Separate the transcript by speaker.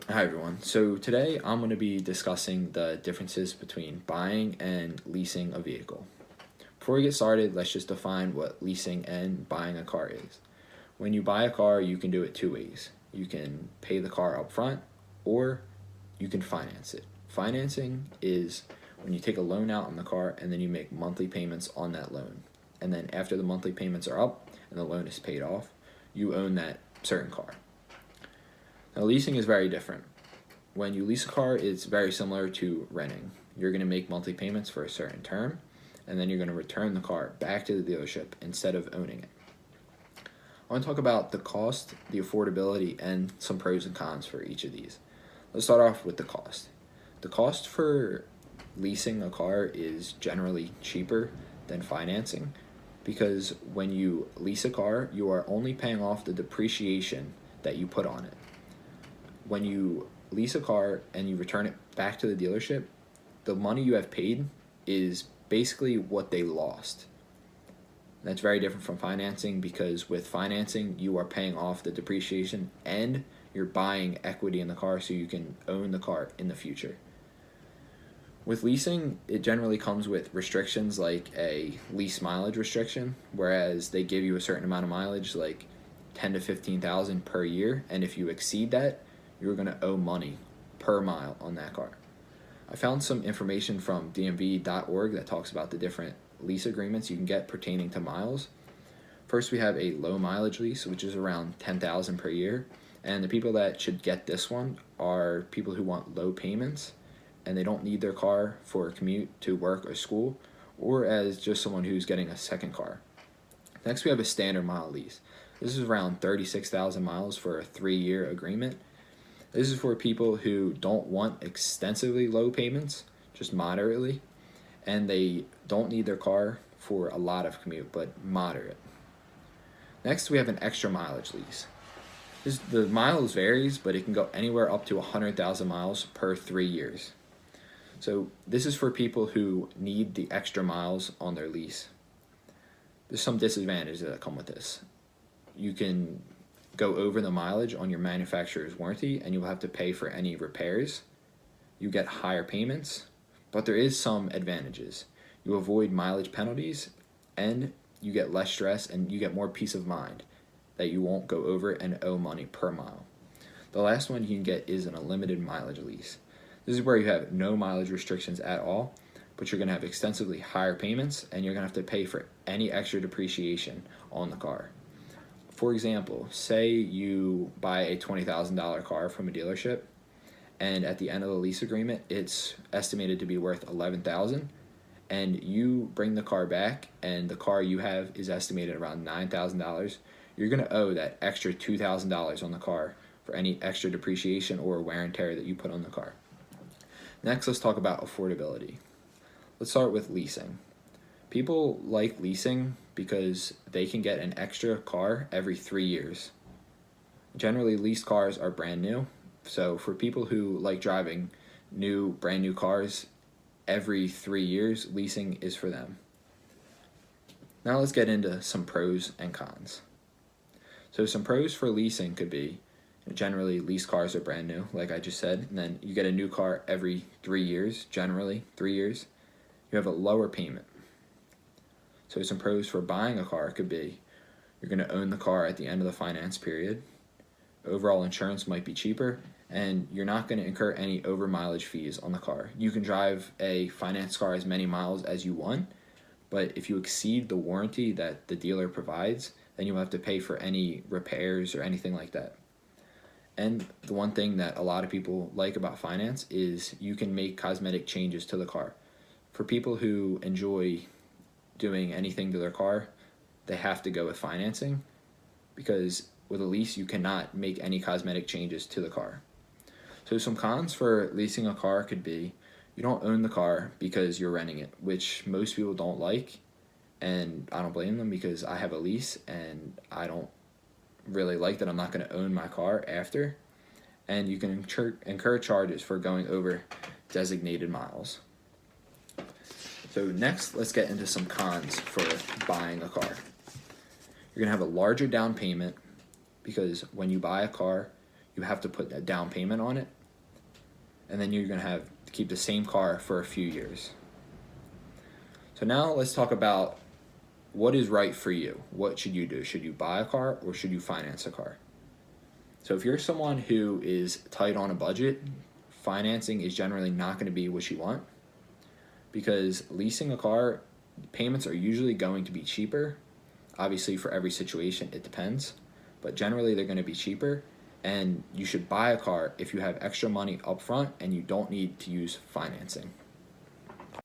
Speaker 1: Hi everyone. So today I'm going to be discussing the differences between buying and leasing a vehicle. Before we get started, let's just define what leasing and buying a car is. When you buy a car, you can do it two ways. You can pay the car up front or you can finance it. Financing is when you take a loan out on the car and then you make monthly payments on that loan. And then after the monthly payments are up and the loan is paid off, you own that certain car. Now, leasing is very different. When you lease a car, it's very similar to renting. You're going to make monthly payments for a certain term, and then you're going to return the car back to the dealership instead of owning it. I want to talk about the cost, the affordability, and some pros and cons for each of these. Let's start off with the cost. The cost for leasing a car is generally cheaper than financing because when you lease a car, you are only paying off the depreciation that you put on it. When you lease a car and you return it back to the dealership, the money you have paid is basically what they lost. That's very different from financing because with financing, you are paying off the depreciation and you're buying equity in the car so you can own the car in the future. With leasing, it generally comes with restrictions like a lease mileage restriction, whereas they give you a certain amount of mileage, like 10 to 15,000 per year, and if you exceed that, you're going to owe money per mile on that car. I found some information from dmv.org that talks about the different lease agreements you can get pertaining to miles. First, we have a low mileage lease, which is around 10,000 per year. And the people that should get this one are people who want low payments and they don't need their car for a commute to work or school, or as just someone who's getting a second car. Next, we have a standard mile lease. This is around 36,000 miles for a 3-year agreement. This is for people who don't want extensively low payments, just moderately, and they don't need their car for a lot of commute, but moderate. Next, we have an extra mileage lease. The miles varies, but it can go anywhere up to 100,000 miles per 3 years. So this is for people who need the extra miles on their lease. There's some disadvantages that come with this. You can go over the mileage on your manufacturer's warranty and you'll have to pay for any repairs. You get higher payments, but there is some advantages. You avoid mileage penalties and you get less stress and you get more peace of mind that you won't go over and owe money per mile. The last one you can get is an unlimited mileage lease. This is where you have no mileage restrictions at all, but you're going to have extensively higher payments and you're going to have to pay for any extra depreciation on the car. For example, say you buy a $20,000 car from a dealership and at the end of the lease agreement it's estimated to be worth $11,000 and you bring the car back and the car you have is estimated around $9,000, you're going to owe that extra $2,000 on the car for any extra depreciation or wear and tear that you put on the car. Next, let's talk about affordability. Let's start with leasing. People like leasing because they can get an extra car every 3 years. Generally, leased cars are brand new, so for people who like driving brand new cars every 3 years, leasing is for them. Now let's get into some pros and cons. So some pros for leasing could be generally leased cars are brand new, like I just said, and then you get a new car every 3 years, generally 3 years. You have a lower payment. So some pros for buying a car could be you're going to own the car at the end of the finance period. Overall insurance might be cheaper, and you're not going to incur any over mileage fees on the car. You can drive a finance car as many miles as you want, but if you exceed the warranty that the dealer provides, then you'll have to pay for any repairs or anything like that. And the one thing that a lot of people like about finance is you can make cosmetic changes to the car. For people who enjoy doing anything to their car, they have to go with financing because with a lease you cannot make any cosmetic changes to the car. So some cons for leasing a car could be you don't own the car because you're renting it, which most people don't like, and I don't blame them because I have a lease and I don't really like that I'm not going to own my car after, and you can incur charges for going over designated miles. So next, let's get into some cons for buying a car. You're going to have a larger down payment because when you buy a car, you have to put a down payment on it, and then you're going to have to keep the same car for a few years. So now let's talk about what is right for you. What should you do? Should you buy a car or should you finance a car? So if you're someone who is tight on a budget, financing is generally not going to be what you want, because leasing a car, payments are usually going to be cheaper. Obviously, for every situation, it depends, but generally they're going to be cheaper, and you should buy a car if you have extra money up front and you don't need to use financing.